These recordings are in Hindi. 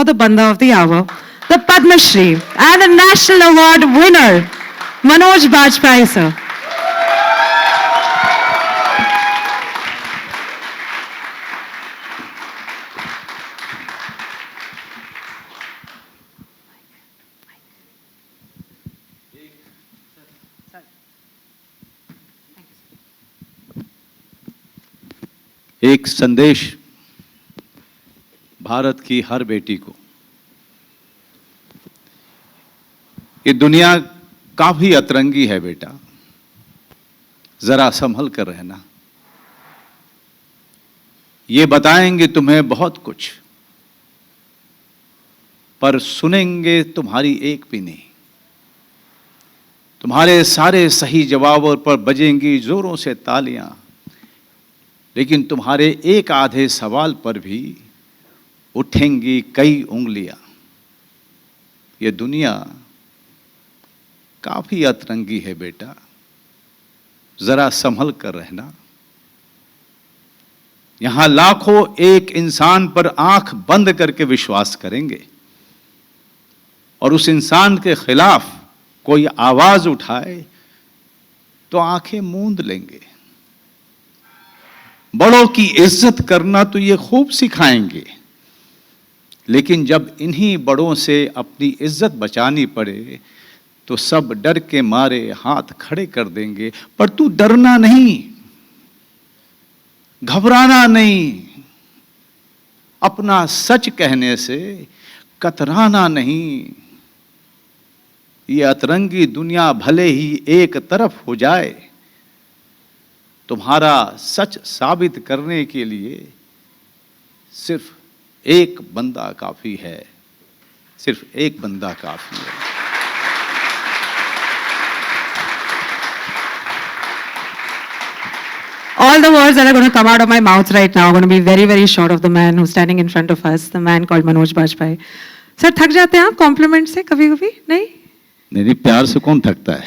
for the Banda of the Hour, the Padma Shri and the National Award winner, Manoj Bajpayee, sir. एक संदेश भारत की हर बेटी को। ये दुनिया काफी अतरंगी है बेटा, जरा संभल कर रहना। ये बताएंगे तुम्हें बहुत कुछ, पर सुनेंगे तुम्हारी एक भी नहीं। तुम्हारे सारे सही जवाबों पर बजेंगी जोरों से तालियां, लेकिन तुम्हारे एक आधे सवाल पर भी उठेंगी कई उंगलियां। ये दुनिया काफी अतरंगी है बेटा, जरा संभल कर रहना। यहां लाखों एक इंसान पर आंख बंद करके विश्वास करेंगे, और उस इंसान के खिलाफ कोई आवाज उठाए तो आंखें मूंद लेंगे। बड़ों की इज्जत करना तो ये खूब सिखाएंगे, लेकिन जब इन्हीं बड़ों से अपनी इज्जत बचानी पड़े तो सब डर के मारे हाथ खड़े कर देंगे। पर तू डरना नहीं, घबराना नहीं, अपना सच कहने से कतराना नहीं। ये अतरंगी दुनिया भले ही एक तरफ हो जाए, तुम्हारा सच साबित करने के लिए सिर्फ एक बंदा काफी है, सिर्फ एक बंदा काफी है। All the words that are going to come out of my mouth right now are going to be very, very short of the man who's standing in front of us, the man called Manoj Bajpayee. Sir, थक जाते हैं आप कॉम्प्लीमेंट से कभी-कभी? नहीं? नहीं, प्यार से कौन थकता है?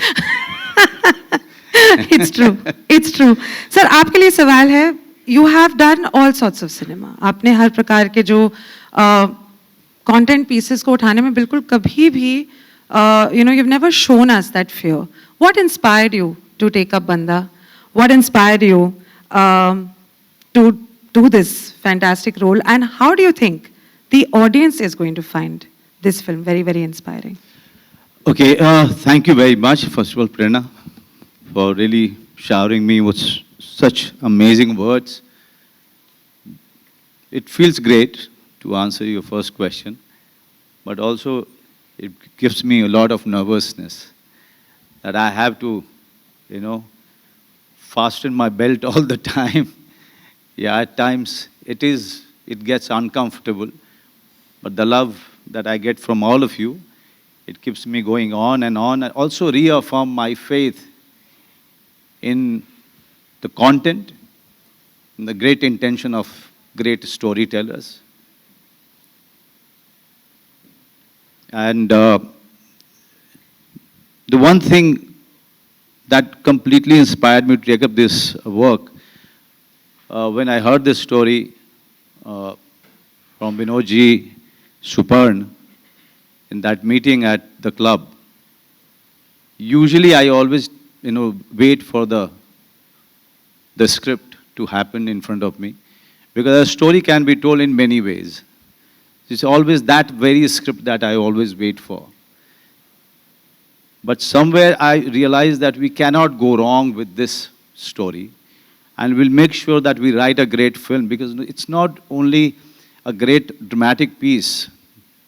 It's true. It's true. Sir, आपके लिए सवाल है, you have done all sorts of cinema. आपने हर प्रकार के जो content pieces को उठाने में बिल्कुल कभी भी, you've never shown us that fear. What inspired you to take up Banda? What inspired you to do this fantastic role? And how do you think the audience is going to find this film very, very inspiring? Okay, thank you very much, first of all, Prerna, for really showering me with such amazing words. It feels great to answer your first question, but also it gives me a lot of nervousness that I have to, fasten my belt all the time. Yeah, at times it gets uncomfortable, but the love that I get from all of you, it keeps me going on and on. I also reaffirm my faith in the content, in the great intention of great storytellers. And the one thing that completely inspired me to take up this work, when I heard this story from Vinodji Suparn in that meeting at the club, usually I always wait for the script to happen in front of me, because a story can be told in many ways. It's always that very script that I always wait for. But somewhere I realized that we cannot go wrong with this story, and we'll make sure that we write a great film, because it's not only a great dramatic piece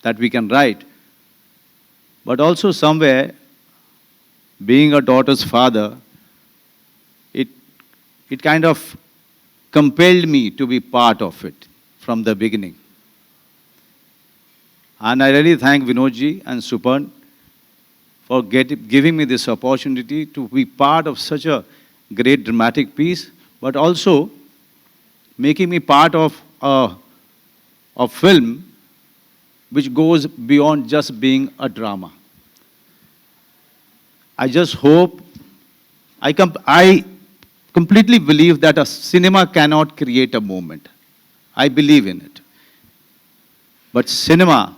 that we can write, but also somewhere, being a daughter's father, it kind of compelled me to be part of it from the beginning. And I really thank Vinodji and Suparn for giving me this opportunity to be part of such a great dramatic piece, but also making me part of a film which goes beyond just being a drama. I just hope, I completely believe that a cinema cannot create a moment. I believe in it. But cinema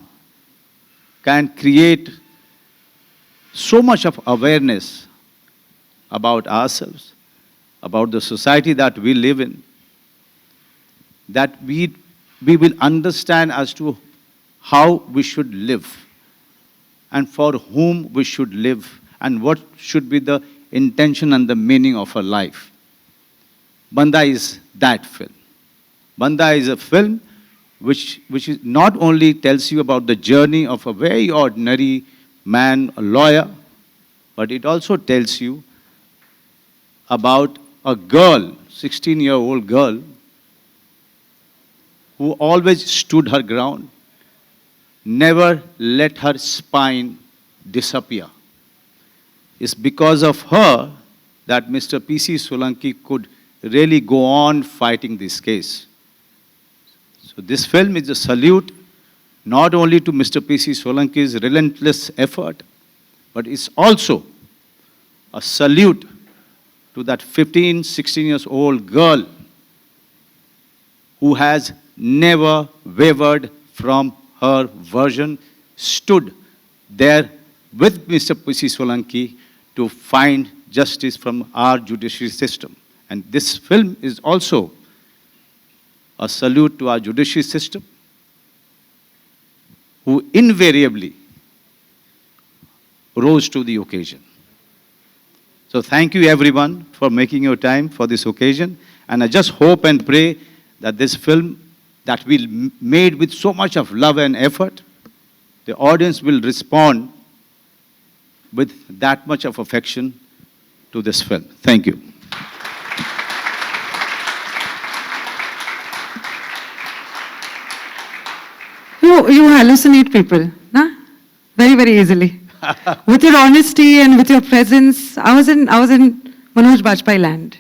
can create so much of awareness about ourselves, about the society that we live in, that we will understand as to how we should live and for whom we should live and what should be the intention and the meaning of our life. Banda is that film. Banda is a film which is not only tells you about the journey of a very ordinary man, a lawyer, but it also tells you about a girl, 16-year-old girl, who always stood her ground, never let her spine disappear. It's because of her that Mr. P.C. Solanki could really go on fighting this case. So this film is a salute not only to Mr. P.C. Solanki's relentless effort, but it's also a salute to that 15, 16 years old girl who has never wavered from her version, stood there with Mr. P.C. Solanki to find justice from our judiciary system. And this film is also a salute to our judiciary system, who invariably rose to the occasion. So thank you everyone for making your time for this occasion. And I just hope and pray that this film that we made with so much of love and effort, the audience will respond with that much of affection to this film. Thank you. You hallucinate people, nah? Very, very easily. With your honesty and with your presence, I was in Manoj Bajpayee land.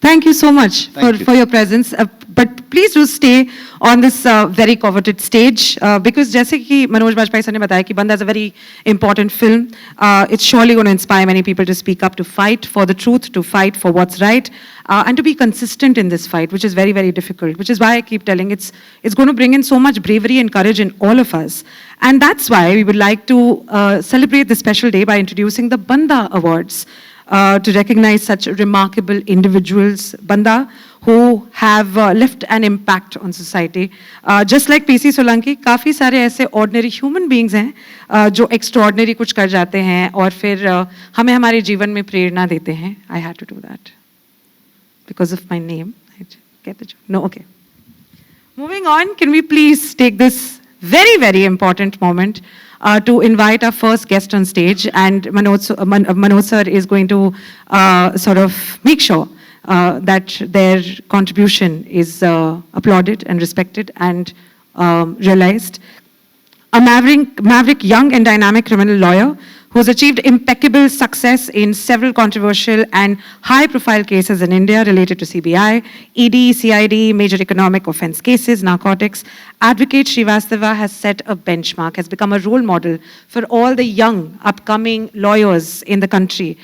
Thank you so much for your presence. But please do stay on this very coveted stage because जैसे कि मनोज बाजपेयी सर ने बताया कि Banda is a very important film. It's surely going to inspire many people to speak up, to fight for the truth, to fight for what's right, and to be consistent in this fight, which is very, very difficult. Which is why I keep telling it's going to bring in so much bravery and courage in all of us. And that's why we would like to celebrate this special day by introducing the Banda Awards. To recognize such remarkable individuals, Banda, who have left an impact on society. Just like P.C. Solanki, काफ़ी सारे ऐसे ordinary human beings हैं जो extraordinary कुछ कर जाते हैं और फिर हमें हमारे जीवन में प्रेरणा देते हैं. I had to do that because of my name. Get the joke? No, okay. Moving on, can we please take this very, very important moment to invite our first guest on stage, and Manoj sir is going to sort of make sure that their contribution is applauded and respected and realized. A maverick young and dynamic criminal lawyer who has achieved impeccable success in several controversial and high-profile cases in India related to CBI, ED, CID, major economic offense cases, narcotics. Advocate Srivastava has set a benchmark, has become a role model for all the young, upcoming lawyers in the country.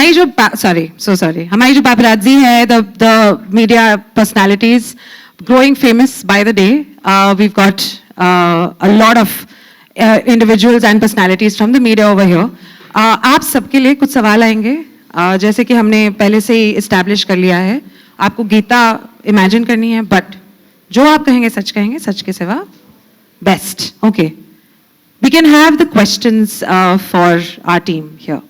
हमारी जो हमारी जो paparazzi है, the media personalities growing famous by the day. We've got a lot of individuals and personalities from the media over here. आप सबके लिए कुछ सवाल आएंगे, जैसे कि हमने पहले से ही establish कर लिया है. आपको गीता imagine करनी है, but जो आप कहेंगे, सच के सिवा best. Okay. We can have the questions for our team here.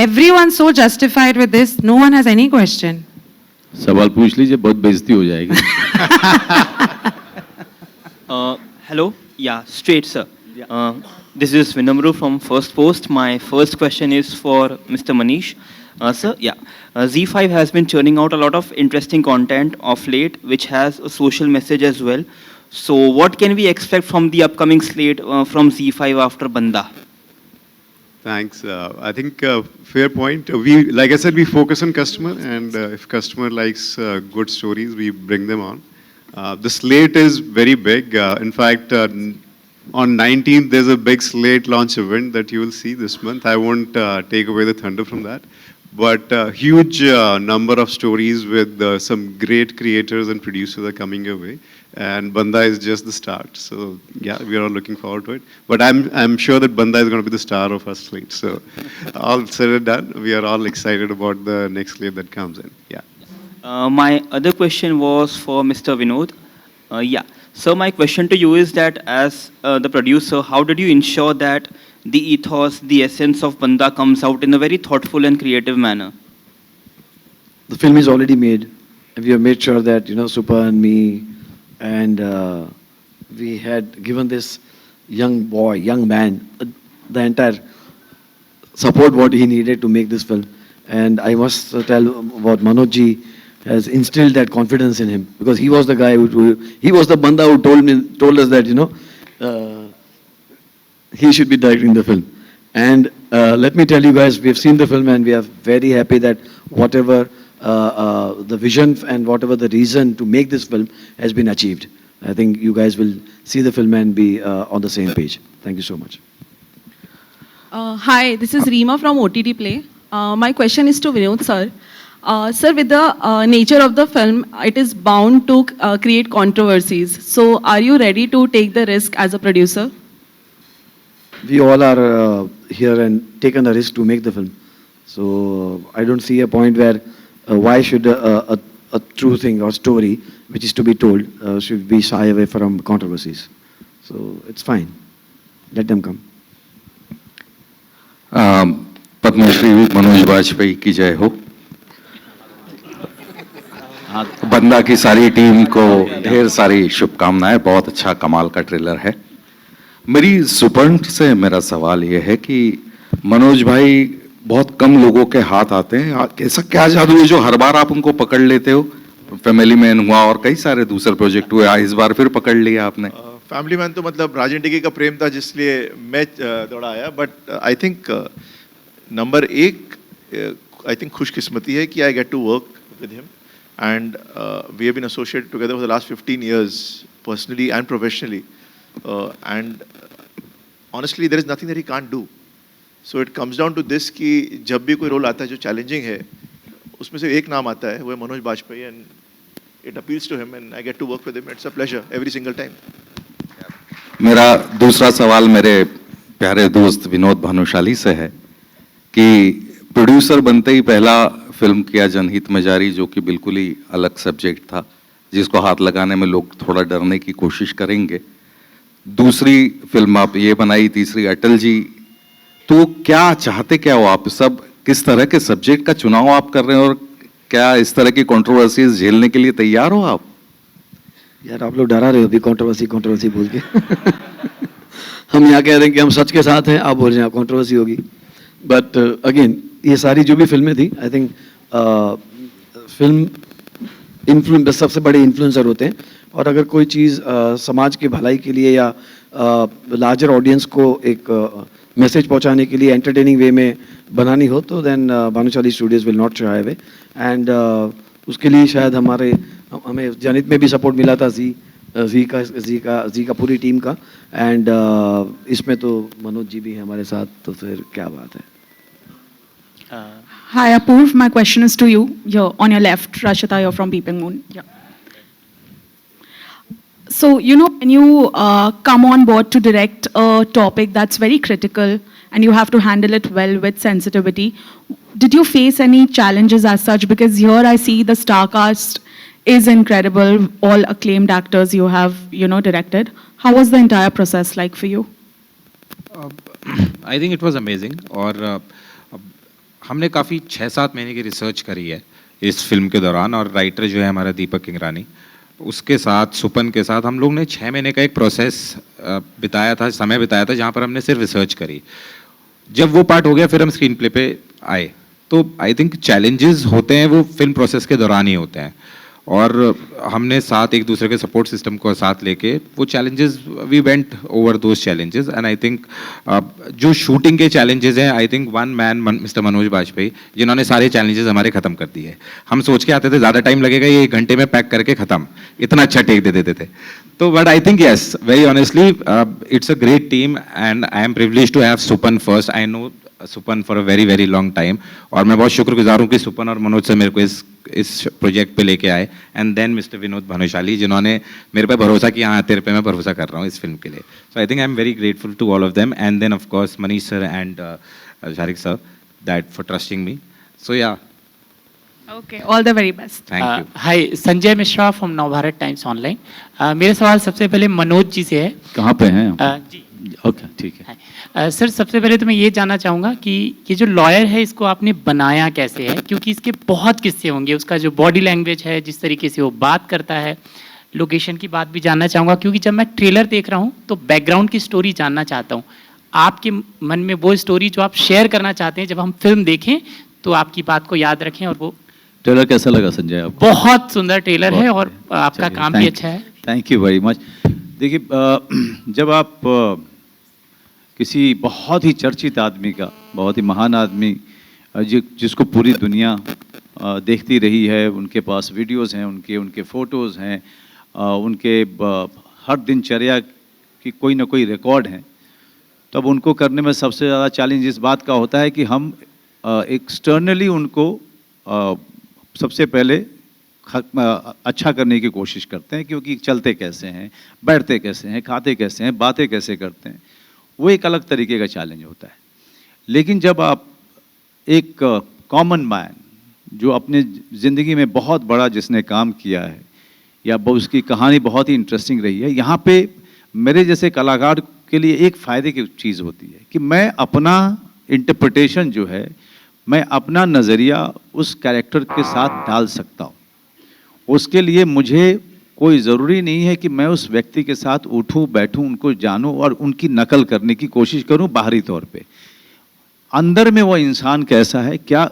Everyone so justified with this. No one has any question. सवाल पूछ लीजिए, बहुत बेइज्जती हो जाएगी. Hello. Yeah, straight, sir. This is Vinamru from First Post. My first question is for Mr. Manish. Sir, yeah. Z5 has been churning out a lot of interesting content of late, which has a social message as well. So, what can we expect from the upcoming slate from Z5 after Banda? Thanks. I think fair point. We, like I said, we focus on customer, and if customer likes good stories, we bring them on. The slate is very big. In fact, on 19th, there's a big slate launch event that you will see this month. I won't take away the thunder from that. But huge number of stories with some great creators and producers are coming your way. And Banda is just the start. So yeah, we are all looking forward to it. But I'm sure that Banda is going to be the star of our slate. So all said and done, we are all excited about the next slate that comes in. Yeah. My other question was for Mr. Vinod. Yeah. So my question to you is that as the producer, how did you ensure that the ethos, the essence of Banda comes out in a very thoughtful and creative manner? The film is already made. And we have made sure that, Supa and me, and we had given this young man, the entire support what he needed to make this film. And I must tell what Manoj ji has instilled that confidence in him, because he was the guy he was the Banda who told us that, he should be directing the film. And let me tell you guys, we have seen the film and we are very happy that whatever the vision and whatever the reason to make this film has been achieved. I think you guys will see the film and be on the same page. Thank you so much. Hi, this is Reema from OTT Play. My question is to Vinod sir. Sir, with the nature of the film, it is bound to create controversies. So, are you ready to take the risk as a producer? We all are here and taken a risk to make the film. So I don't see a point where why should a true thing or story which is to be told should be shy away from controversies. So it's fine. Let them come. Padmashri Manoj Vajpayee की जय हो. बंदा की सारी टीम को ढेर सारी शुभकामनाएं. बहुत अच्छा कमाल का ट्रेलर है. मेरी सुपर्ण से मेरा सवाल ये है कि मनोज भाई बहुत कम लोगों के हाथ आते हैं. ऐसा क्या जादू है जो हर बार आप उनको पकड़ लेते हो? फैमिली मैन हुआ और कई सारे दूसरे प्रोजेक्ट हुए, इस बार फिर पकड़ लिया आपने. फैमिली मैन तो मतलब राजन टिकी का प्रेम था जिसलिए मैं दौड़ा आया. बट आई थिंक नंबर एक आई थिंक खुशकिस्मती है कि I get to work with him and we have been associated together for the last 15 years personally and professionally. And honestly, there is nothing that he can't do. So it comes down to this कि जब भी कोई रोल आता है जो चैलेंजिंग है, उसमें से एक नाम आता है, वो है Manoj Bajpayee, and it appeals to him, and I get to work with him. It's a pleasure every single time. मेरा दूसरा सवाल मेरे प्यारे दोस्त विनोद भानुशाली से है कि प्रोड्यूसर बनते ही पहला फिल्म किया जनहित में जारी, जो कि बिल्कुल ही अलग सब्जेक्ट था, जिसको हाथ लगाने में लोग थोड़ा डरने की कोशिश करेंगे. दूसरी फिल्म आप ये बनाई, तीसरी अटल जी. तो क्या चाहते क्या हो आप? सब किस तरह के सब्जेक्ट का चुनाव आप कर रहे हैं और क्या इस तरह की कंट्रोवर्सीज झेलने के लिए तैयार हो आप? यार आप लोग डरा रहे हो अभी कंट्रोवर्सी बोल के. हम यहाँ कह रहे हैं कि हम सच के साथ हैं, आप बोल रहे हैं कंट्रोवर्सी होगी. बट अगेन ये सारी जो भी फिल्में थी, आई थिंक फिल्म इन्फ्लुएंस सबसे बड़े इन्फ्लुएंसर होते हैं. और अगर कोई चीज़ समाज की भलाई के लिए या लार्जर ऑडियंस को एक मैसेज पहुंचाने के लिए एंटरटेनिंग वे में बनानी हो, तो then Bhanushali studios will not shy away. And उसके लिए शायद हमें जनित में भी सपोर्ट मिला था जी का पूरी टीम का, एंड इसमें तो मनोज जी भी है हमारे साथ, तो फिर क्या बात है. Hi, Apurv. My question is to you. You're on your left, Rashita. You're from Peeping Moon. Yeah. So, when you come on board to direct a topic that's very critical and you have to handle it well with sensitivity, did you face any challenges as such? Because here I see the star cast is incredible, all acclaimed actors you have, directed. How was the entire process like for you? I think it was amazing. और हमने काफ़ी 6-7 महीने की रिसर्च करी है इस फिल्म के दौरान, और राइटर जो है हमारा दीपक किंगरानी, उसके साथ सुपन के साथ हम लोग ने 6 महीने का एक प्रोसेस समय बिताया था जहाँ पर हमने सिर्फ रिसर्च करी. जब वो पार्ट हो गया फिर हम स्क्रीन प्ले पे आए. तो आई थिंक चैलेंजेस होते हैं वो फिल्म प्रोसेस के दौरान ही होते हैं, और हमने साथ एक दूसरे के सपोर्ट सिस्टम को साथ लेके वो challenges we went over those challenges. And I think जो शूटिंग के चैलेंजेस हैं, I think one man mister Manoj Bajpayee जिन्होंने सारे चैलेंजेस हमारे ख़त्म कर दिए. हम सोच के आते थे ज़्यादा टाइम लगेगा, ये 1 घंटे में पैक करके ख़त्म, इतना अच्छा टेक दे देते थे. तो but I think yes, very honestly it's a great team, and I am privilege to have Supan first. I know Supan for a very very long time, और मैं बहुत शुक्रगुजार हूँ कि सुपन और मनोज से मेरे को इस प्रोजेक्ट पे लेके आए. And then mister Vinod Bhanushali जिन्होंने मेरे पे भरोसा किया. हाँ, तेरे पे मैं भरोसा कर रहा हूँ इस फिल्म के लिए. So I think I am very grateful to all of them, and then of course Manish sir and Shariq sir that for trusting me. So ya, Okay, all the very best. Thank you. Hi, Sanjay Mishra from Navbharat Times online. मेरा सवाल सबसे पहले मनोज जी से है. कहाँ पे हैं? जी ओके, ठीक है. सर, सबसे पहले तो मैं ये जानना चाहूँगा कि ये जो लॉयर है इसको आपने बनाया कैसे है, क्योंकि इसके बहुत किस्से होंगे. उसका जो बॉडी लैंग्वेज है, जिस तरीके से वो बात करता है, लोकेशन की बात भी जानना चाहूँगा, क्योंकि जब मैं ट्रेलर देख रहा हूँ तो बैकग्राउंड की स्टोरी जानना चाहता हूँ. आपके मन में वो स्टोरी जो आप शेयर करना चाहते हैं, जब हम फिल्म देखें तो आपकी बात को याद रखें. और वो ट्रेलर कैसा लगा संजय आपको? बहुत सुंदर ट्रेलर है, और आपका काम भी अच्छा है. Thank you very much. देखिए, जब आप किसी बहुत ही चर्चित आदमी का, बहुत ही महान आदमी जिसको पूरी दुनिया देखती रही है, उनके पास वीडियोस हैं, उनके फ़ोटोज़ हैं, उनके हर दिनचर्या की कोई ना कोई रिकॉर्ड हैं, तब उनको करने में सबसे ज़्यादा चैलेंज इस बात का होता है कि हम एक्सटर्नली उनको सबसे पहले अच्छा करने की कोशिश करते हैं, क्योंकि चलते कैसे हैं, बैठते कैसे हैं, खाते कैसे हैं, बातें कैसे करते हैं, वो एक अलग तरीके का चैलेंज होता है. लेकिन जब आप एक कॉमन मैन जो अपने ज़िंदगी में बहुत बड़ा जिसने काम किया है, या उसकी कहानी बहुत ही इंटरेस्टिंग रही है, यहाँ पे मेरे जैसे कलाकार के लिए एक फ़ायदे की चीज़ होती है कि मैं अपना इंटरप्रिटेशन जो है, मैं अपना नज़रिया उस कैरेक्टर के साथ डाल सकता हूँ. उसके लिए मुझे कोई ज़रूरी नहीं है कि मैं उस व्यक्ति के साथ उठूं, बैठूं, उनको जानूं और उनकी नकल करने की कोशिश करूं बाहरी तौर पे. अंदर में वो इंसान कैसा है, क्या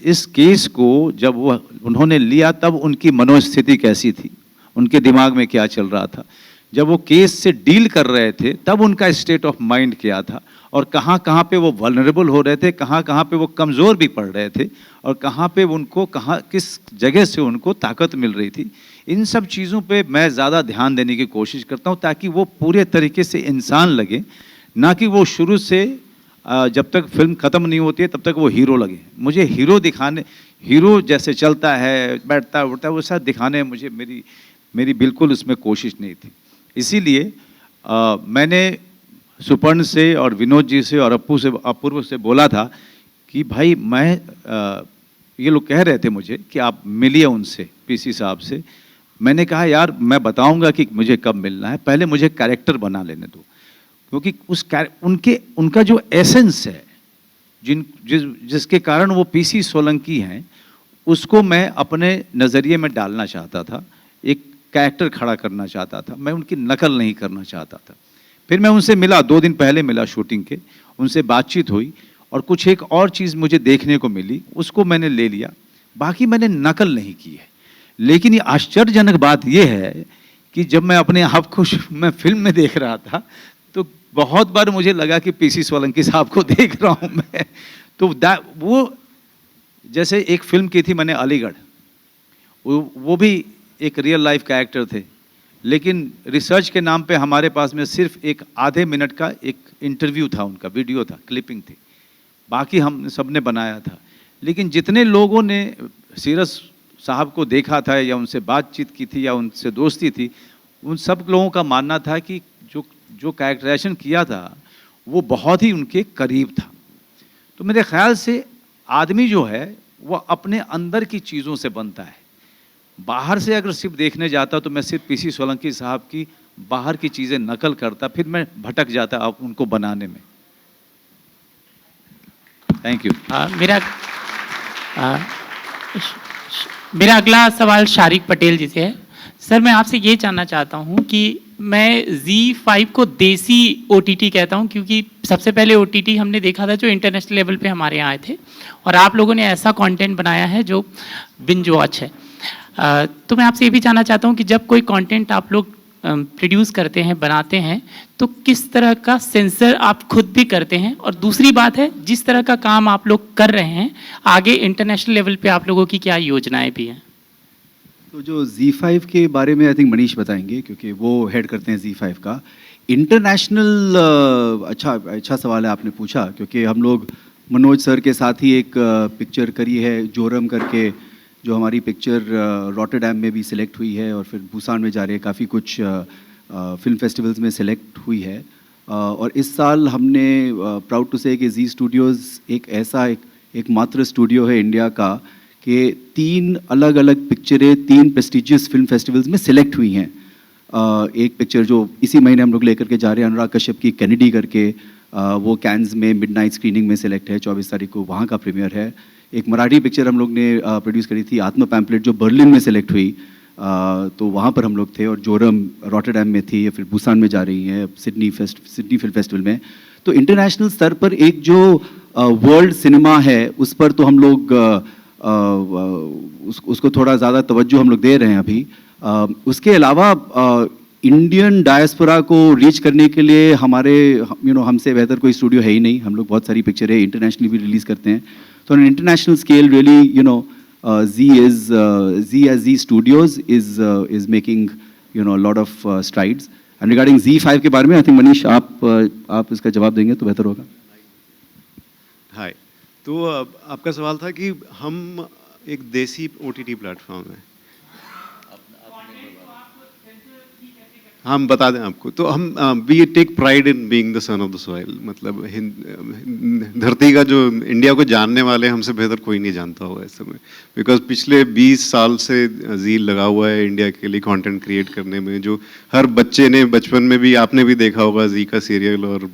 इस केस को जब वो उन्होंने लिया तब उनकी मनोस्थिति कैसी थी, उनके दिमाग में क्या चल रहा था, जब वो केस से डील कर रहे थे तब उनका स्टेट ऑफ माइंड क्या था, और कहाँ कहाँ पे वो वल्नरेबल हो रहे थे, कहाँ कहाँ पे वो कमज़ोर भी पड़ रहे थे, और कहाँ पे उनको किस जगह से उनको ताकत मिल रही थी. इन सब चीज़ों पे मैं ज़्यादा ध्यान देने की कोशिश करता हूँ, ताकि वो पूरे तरीके से इंसान लगे, ना कि वो शुरू से जब तक फिल्म ख़त्म नहीं होती है तब तक वो हीरो लगे. मुझे हीरो जैसे चलता है, बैठता उठता है, वैसा दिखाने मुझे मेरी बिल्कुल उसमें कोशिश नहीं थी. इसीलिए मैंने सुपर्ण से और विनोद जी से और अपूर्व से बोला था कि भाई ये लोग कह रहे थे मुझे कि आप मिलिए उनसे, पीसी साहब से. मैंने कहा यार मैं बताऊंगा कि मुझे कब मिलना है, पहले मुझे कैरेक्टर बना लेने दो, क्योंकि उनका जो एसेंस है, जिसके कारण वो पीसी सोलंकी हैं, उसको मैं अपने नज़रिए में डालना चाहता था, एक कैरेक्टर खड़ा करना चाहता था, मैं उनकी नकल नहीं करना चाहता था. फिर मैं उनसे मिला, 2 दिन पहले मिला शूटिंग के, उनसे बातचीत हुई और कुछ एक और चीज़ मुझे देखने को मिली, उसको मैंने ले लिया. बाकी मैंने नकल नहीं की है. लेकिन ये आश्चर्यजनक बात ये है कि जब मैं अपने आप को मैं फिल्म में देख रहा था तो बहुत बार मुझे लगा कि पीसी सोलंकी साहब को देख रहा हूँ मैं. तो वो जैसे एक फिल्म की थी मैंने अलीगढ़, वो भी एक रियल लाइफ कैरेक्टर थे, लेकिन रिसर्च के नाम पे हमारे पास में सिर्फ एक आधे मिनट का एक इंटरव्यू था, उनका वीडियो था, क्लिपिंग थी, बाकी हम सब ने बनाया था। लेकिन जितने लोगों ने सीरस साहब को देखा था या उनसे बातचीत की थी या उनसे दोस्ती थी, उन सब लोगों का मानना था कि जो कैरेक्टराइजेशन किया था वो बहुत ही उनके करीब था। तो मेरे ख्याल से आदमी जो है वो अपने अंदर की चीज़ों से बनता है। बाहर से अगर सिर्फ देखने जाता तो मैं सिर्फ पीसी सोलंकी साहब की बाहर की चीज़ें नकल करता, फिर मैं भटक जाता अब उनको बनाने में। Thank you. मेरा अगला सवाल शारिक पटेल जी से है। सर, मैं आपसे ये जानना चाहता हूँ कि मैं Z5 को देसी OTT कहता हूँ, क्योंकि सबसे पहले OTT हमने देखा था जो इंटरनेशनल लेवल पे हमारे यहाँ आए थे, और आप लोगों ने ऐसा कंटेंट बनाया है जो बिंज वॉच है। तो मैं आपसे ये भी जानना चाहता हूँ कि जब कोई कंटेंट आप लोग प्रोड्यूस करते हैं, बनाते हैं, तो किस तरह का सेंसर आप खुद भी करते हैं, और दूसरी बात है जिस तरह का काम आप लोग कर रहे हैं आगे इंटरनेशनल लेवल पे आप लोगों की क्या योजनाएं भी हैं? तो जो Z5 के बारे में आई थिंक मनीष बताएंगे, क्योंकि वो हेड करते हैं Z5 का। इंटरनेशनल अच्छा सवाल है आपने पूछा, क्योंकि हम लोग मनोज सर के साथ ही एक पिक्चर करी है जोरम करके, जो हमारी पिक्चर रॉटरडैम में भी सिलेक्ट हुई है और फिर बुसान में जा रही है, काफ़ी कुछ फिल्म फेस्टिवल्स में सिलेक्ट हुई है। और इस साल हमने प्राउड टू से कि जी स्टूडियोज़ एक ऐसा एकमात्र स्टूडियो है इंडिया का कि 3 अलग अलग पिक्चरें 3 प्रेस्टिजियस फिल्म फेस्टिवल्स में सिलेक्ट हुई हैं। एक पिक्चर जो इसी महीने हम लोग लेकर के जा रहे हैं, अनुराग कश्यप की कैनेडी करके, वो कैन्स में मिडनाइट स्क्रीनिंग में सिलेक्ट है, 24 तारीख को वहाँ का प्रीमियर है। एक मराठी पिक्चर हम लोग ने प्रोड्यूस करी थी, आत्मा पैम्पलेट, जो बर्लिन में सिलेक्ट हुई, तो वहाँ पर हम लोग थे। और जोरम रॉटरडैम में थी, या फिर बुसान में जा रही है, सिडनी फिल्म फेस्टिवल में। तो इंटरनेशनल स्तर पर एक जो वर्ल्ड सिनेमा है उस पर तो हम लोग उसको थोड़ा ज़्यादा तवज्जो हम लोग दे रहे हैं अभी। उसके अलावा इंडियन डायस्पोरा को रीच करने के लिए हमारे हमसे बेहतर कोई स्टूडियो है ही नहीं। हम लोग बहुत सारी पिक्चरें इंटरनेशनली भी रिलीज़ करते हैं। तो on international scale really Z Studios is making a lot of strides. And regarding Z5 के बारे में आई थिंक मनीष आप इसका जवाब देंगे तो बेहतर होगा। हाय, तो आपका सवाल था कि हम एक देसी OTT प्लेटफॉर्म है, हम बता दें आपको। तो हम we take pride in being the son of the soil, मतलब धरती का जो इंडिया को जानने वाले हमसे बेहतर कोई नहीं जानता होगा इस समय, बिकॉज पिछले 20 साल से जी लगा हुआ है इंडिया के लिए कंटेंट क्रिएट करने में। जो हर बच्चे ने बचपन में भी, आपने भी देखा होगा जी का सीरियल, और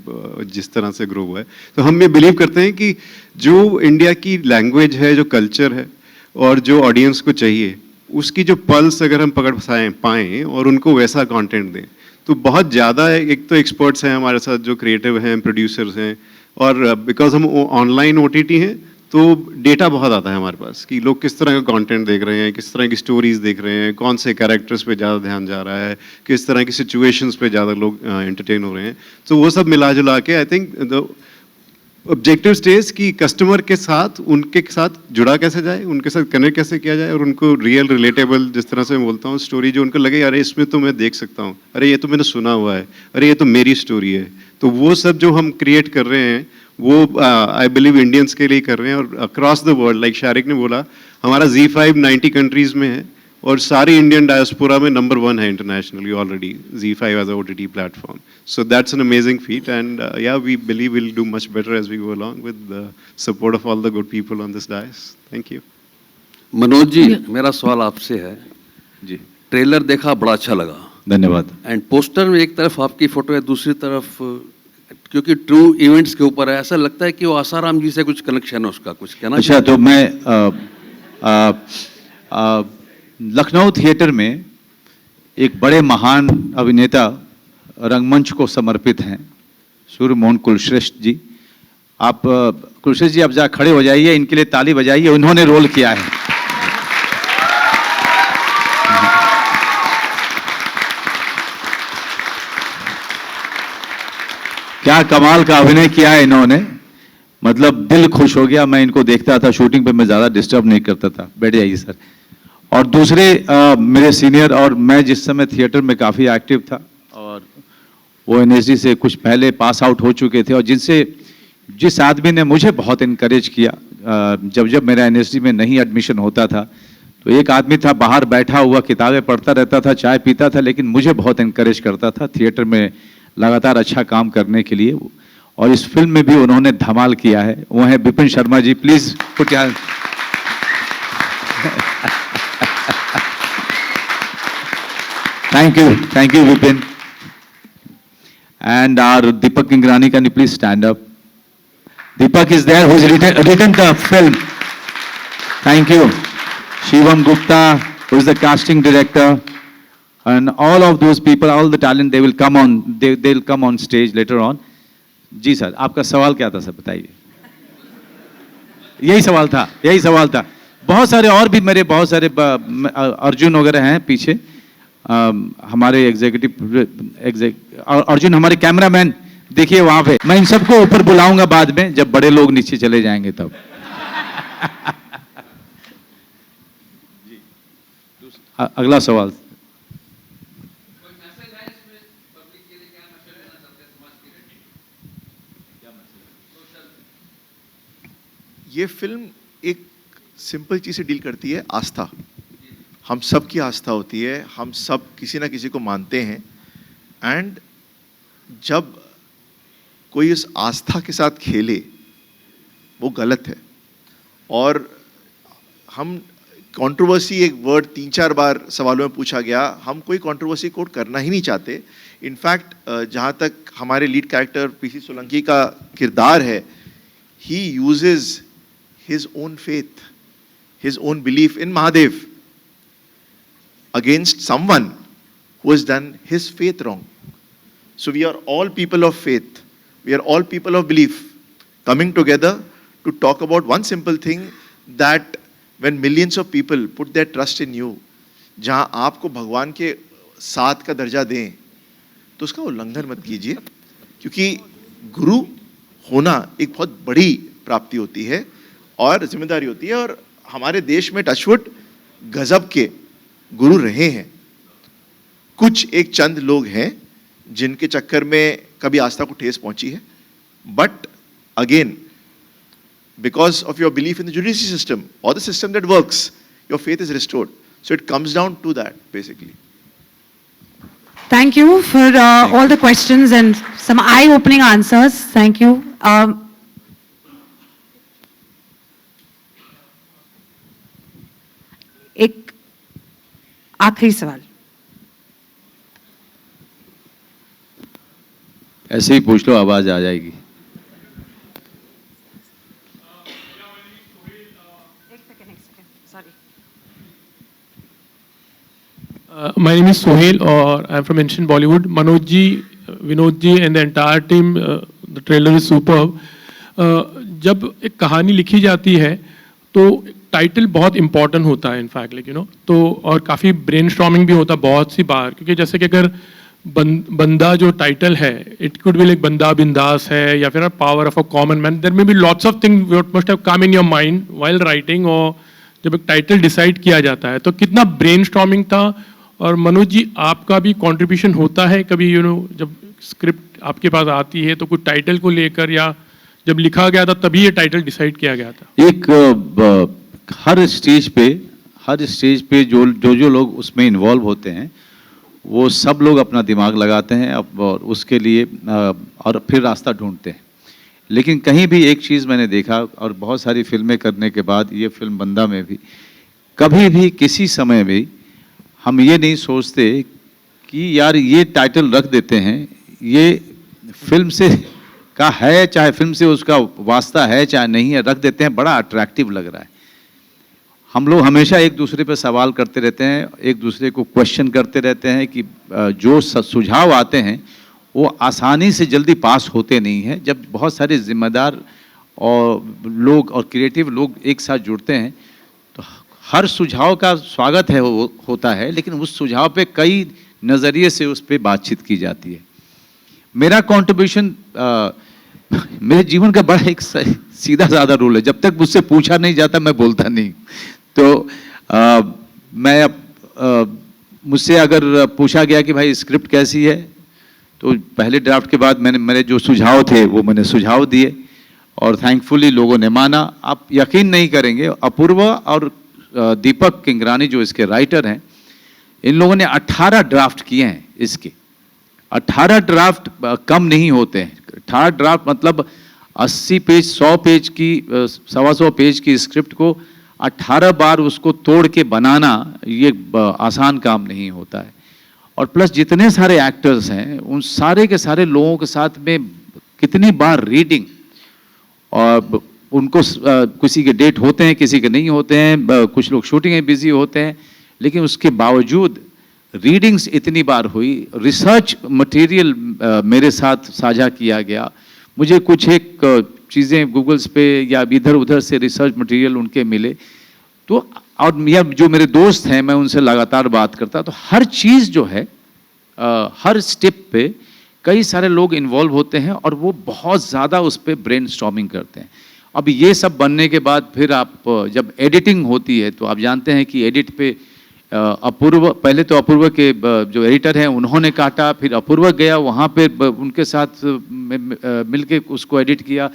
जिस तरह से ग्रो हुआ है। तो हम ये बिलीव करते हैं कि जो इंडिया की लैंग्वेज है, जो कल्चर है, और जो ऑडियंस को चाहिए, उसकी जो पल्स अगर हम पकड़ पाएँ और उनको वैसा कंटेंट दें, तो बहुत ज़्यादा एक तो एक्सपर्ट्स हैं हमारे साथ जो क्रिएटिव हैं, प्रोड्यूसर्स हैं, और बिकॉज हम ऑनलाइन OTT हैं तो डेटा बहुत आता है हमारे पास कि लोग किस तरह का कंटेंट देख रहे हैं, किस तरह की स्टोरीज देख रहे हैं, कौन से कैरेक्टर्स पे ज़्यादा ध्यान जा रहा है, किस तरह की सिचुएशंस पे ज़्यादा लोग एंटरटेन हो रहे हैं। तो वो सब मिला जुला के I think the objective stage की कस्टमर के साथ, उनके साथ जुड़ा कैसे जाए, उनके साथ कनेक्ट कैसे किया जाए, और उनको रियल रिलेटेबल, जिस तरह से मैं बोलता हूँ, स्टोरी जो उनको लगे अरे इसमें तो मैं देख सकता हूँ, अरे ये तो मैंने सुना हुआ है, अरे ये तो मेरी स्टोरी है। तो वो सब जो हम क्रिएट कर रहे हैं वो आई बिलीव इंडियंस के लिए कर रहे हैं, और across the world, like Shariq ने बोला, हमारा Z5 90 कंट्रीज में है, और सारी इंडियन डायस्पोरा में नंबर 1 है internationally already, Z5 as a OTT platform. So that's an amazing feat, and yeah, we believe we'll do much better as we go along with the support of all the good people on this dais. Thank you. Manoj ji, मेरा सवाल आपसे है जी। ट्रेलर देखा, बड़ा अच्छा लगा, धन्यवाद। एंड पोस्टर में एक तरफ आपकी फोटो है, दूसरी तरफ क्योंकि ट्रू इवेंट्स के ऊपर है, ऐसा लगता है कि वो आसाराम जी से कुछ कनेक्शन है उसका, कुछ कहना? अच्छा, तो मैं लखनऊ थिएटर में एक बड़े महान अभिनेता रंगमंच को समर्पित हैं, सूर्य मोहन कुलश्रेष्ठ जी। आप कुलश्रेष्ठ जी, आप जा खड़े हो जाइए, इनके लिए ताली बजाइए, उन्होंने रोल किया है। क्या कमाल का अभिनय किया है इन्होंने, मतलब दिल खुश हो गया। मैं इनको देखता था शूटिंग पे, मैं ज़्यादा डिस्टर्ब नहीं करता था, बैठ जाइए सर। और दूसरे मेरे सीनियर, और मैं जिस समय थिएटर में काफ़ी एक्टिव था और वो एनएसडी से कुछ पहले पास आउट हो चुके थे, और जिस आदमी ने मुझे बहुत इनकरेज किया जब मेरा एनएसडी में नहीं एडमिशन होता था, तो एक आदमी था बाहर बैठा हुआ, किताबें पढ़ता रहता था, चाय पीता था, लेकिन मुझे बहुत इनकरेज करता था थिएटर में लगातार अच्छा काम करने के लिए, और इस फिल्म में भी उन्होंने धमाल किया है। वो है Vipin Sharma ji, please put your thank you Vipin. And our Deepak Ingrani, can you please stand up? Deepak is there, who's written the film. Thank you. Shivam Gupta, who is the casting director, and all of those people, all the talent, they will come on. They'll come on stage later on. जी सर, आपका सवाल क्या था सर, बताइए। यही सवाल था। बहुत सारे और भी मेरे बहुत सारे अर्जुन वगैरह हैं पीछे, हमारे अर्जुन हमारे कैमरामैन देखिए वहां पे। मैं इन सबको ऊपर बुलाऊंगा बाद में, जब बड़े लोग नीचे चले जाएंगे तब। अगला सवाल। ये फिल्म एक सिंपल चीज से डील करती है, आस्था। हम सब की आस्था होती है, हम सब किसी ना किसी को मानते हैं, एंड जब कोई इस आस्था के साथ खेले वो गलत है। और हम कंट्रोवर्सी, एक वर्ड 3-4 बार सवालों में पूछा गया, हम कोई कंट्रोवर्सी कोट करना ही नहीं चाहते। इनफैक्ट जहाँ तक हमारे लीड कैरेक्टर पीसी सोलंकी का किरदार है, he uses his own faith, his own belief in Mahadev against someone who has done his faith wrong. So we are all people of faith. We are all people of belief coming together to talk about one simple thing, that when millions of people put their trust in you, जहां आपको भगवान के साथ का दर्जा दें, तो उसका उल्लंघन मत कीजिए, क्योंकि गुरु होना एक बहुत बड़ी प्राप्ति होती है और जिम्मेदारी होती है। और हमारे देश में टचवुड गजब के गुरु रहे हैं। कुछ एक चंद लोग हैं जिनके चक्कर में कभी आस्था को ठेस पहुंची है, but again because of your belief in the judiciary system or the system that works, your faith is restored. So it comes down to that, basically. Thank you for all the questions and some eye-opening answers. Thank you. एक आखिरी सवाल। ऐसे ही पूछ लो, आवाज आ जाएगी। My name is Sohail, or I'm from Ancient Bollywood. Manoj ji, Vinod ji, and the entire team. The trailer is superb. जब एक कहानी लिखी जाती है तो टाइटल बहुत इंपॉर्टेंट होता है, इनफैक्ट, लाइक यू नो, तो और काफ़ी ब्रेनस्टॉर्मिंग भी होता है बहुत सी बार, क्योंकि जैसे कि अगर बंदा जो टाइटल है, इट कुड बी लाइक बंदा बिंदास है, या फिर power of a common man, there may be lots of things what must have come in your mind while writing. और जब एक टाइटल डिसाइड किया जाता है तो कितना ब्रेनस्टॉर्मिंग था। और मनोज जी, आपका भी कंट्रीब्यूशन होता है कभी, यू नो, जब स्क्रिप्ट आपके पास आती है तो कुछ टाइटल को लेकर, या जब लिखा गया था तभी ये टाइटल डिसाइड किया गया था? एक हर स्टेज पे जो लोग उसमें इन्वॉल्व होते हैं, वो सब लोग अपना दिमाग लगाते हैं और उसके लिए और फिर रास्ता ढूंढते हैं। लेकिन कहीं भी एक चीज़ मैंने देखा, और बहुत सारी फिल्में करने के बाद, ये फिल्म बंदा में भी, कभी भी किसी समय भी हम ये नहीं सोचते कि यार ये टाइटल रख देते हैं, ये फिल्म से का है, चाहे फिल्म से उसका वास्ता है चाहे नहीं है, रख देते हैं, बड़ा अट्रैक्टिव लग रहा है। हम लोग हमेशा एक दूसरे पर सवाल करते रहते हैं, एक दूसरे को क्वेश्चन करते रहते हैं कि जो सुझाव आते हैं वो आसानी से जल्दी पास होते नहीं हैं। जब बहुत सारे जिम्मेदार और लोग और क्रिएटिव लोग एक साथ जुड़ते हैं तो हर सुझाव का स्वागत है, होता है, लेकिन उस सुझाव पे कई नज़रिए से उस पर बातचीत की जाती है। मेरा कंट्रीब्यूशन मेरे जीवन का बड़ा एक सीधा साधा रूल है, जब तक मुझसे पूछा नहीं जाता मैं बोलता नहीं। तो मैं मुझसे अगर पूछा गया कि भाई स्क्रिप्ट कैसी है, तो पहले ड्राफ्ट के बाद मेरे जो सुझाव थे वो मैंने सुझाव दिए और थैंकफुली लोगों ने माना। आप यकीन नहीं करेंगे, अपूर्व और दीपक किंगरानी जो इसके राइटर हैं, इन लोगों ने 18 ड्राफ्ट किए हैं इसके। 18 ड्राफ्ट कम नहीं होते हैं। 18 ड्राफ्ट मतलब 80 पेज 100 पेज की 125 पेज की स्क्रिप्ट को 18 बार उसको तोड़ के बनाना ये आसान काम नहीं होता है। और प्लस जितने सारे एक्टर्स हैं उन सारे के सारे लोगों के साथ में कितनी बार रीडिंग, और उनको किसी के डेट होते हैं, किसी के नहीं होते हैं, कुछ लोग शूटिंग में बिजी होते हैं, लेकिन उसके बावजूद रीडिंग्स इतनी बार हुई। रिसर्च मटेरियल मेरे साथ साझा किया गया। मुझे कुछ एक चीज़ें गूगल्स पे या इधर उधर से रिसर्च मटेरियल उनके मिले, तो और या जो मेरे दोस्त हैं मैं उनसे लगातार बात करता, तो हर चीज़ जो है हर स्टेप पे कई सारे लोग इन्वॉल्व होते हैं और वो बहुत ज़्यादा उस पर ब्रेनस्टॉर्मिंग करते हैं। अब ये सब बनने के बाद फिर आप जब एडिटिंग होती है तो आप जानते हैं कि एडिट पे अपूर्व, पहले तो अपूर्व के जो एडिटर हैं उन्होंने काटा, फिर अपूर्व गया वहाँ पे उनके साथ मिलके उसको एडिट किया,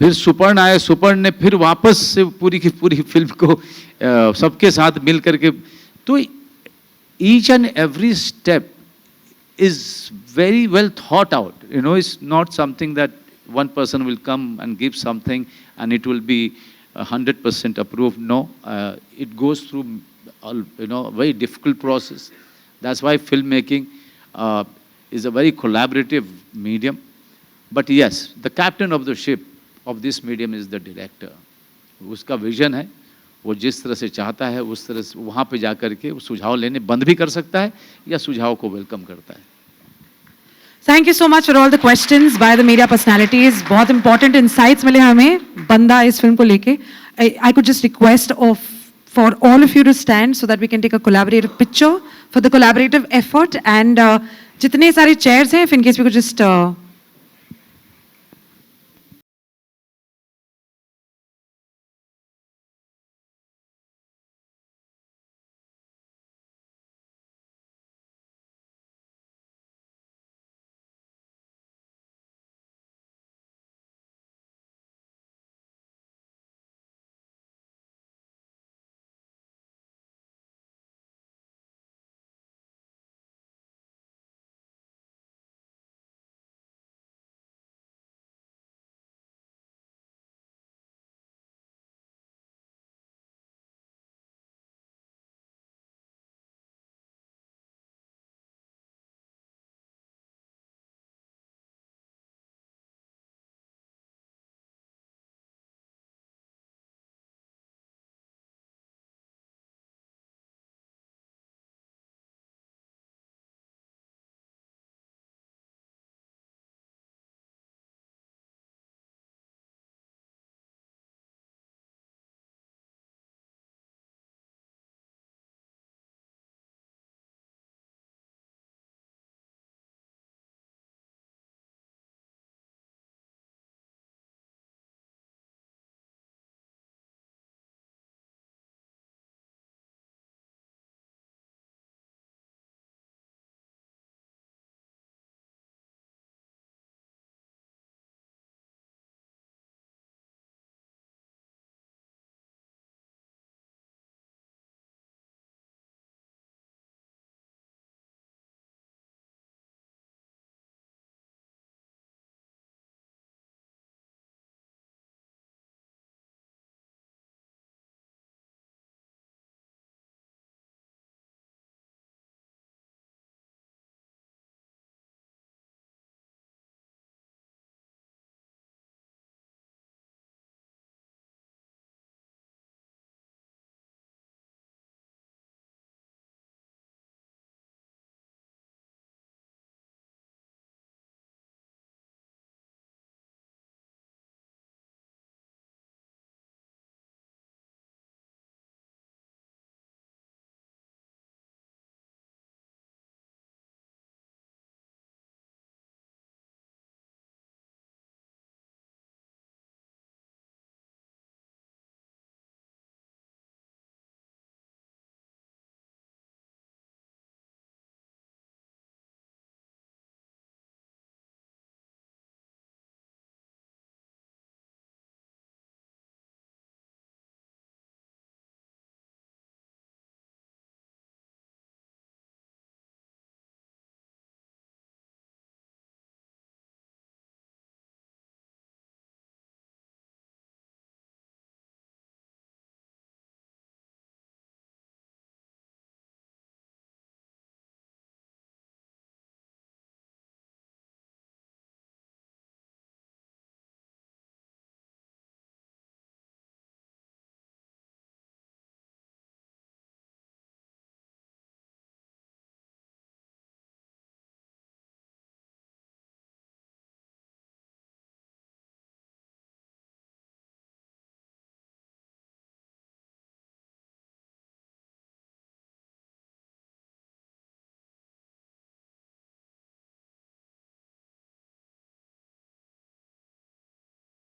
फिर सुपर्ण आए, सुपर्ण ने फिर वापस से पूरी की पूरी फिल्म को सबके साथ मिल करके, तो each and every step is very well thought out. You know, it's not something that one person will come and give something and it will be 100% approved. No, it goes through, a very difficult process. That's why filmmaking is a very collaborative medium. But yes, the captain of the ship of this medium is the director. उसका विजन है, वो जिस तरह से चाहता है उस तरह से वहाँ पे जा करके वो सुझाव लेने बंद भी कर सकता है या सुझाव को वेलकम करता है। Thank you so much for all the questions by the media personalities. बहुत important insights मिले हमें बंदा इस फिल्म को लेके। I could just request for all of you to stand so that we can take a collaborative picture for the collaborative effort, and जितने सारे chairs हैं, if in case we could just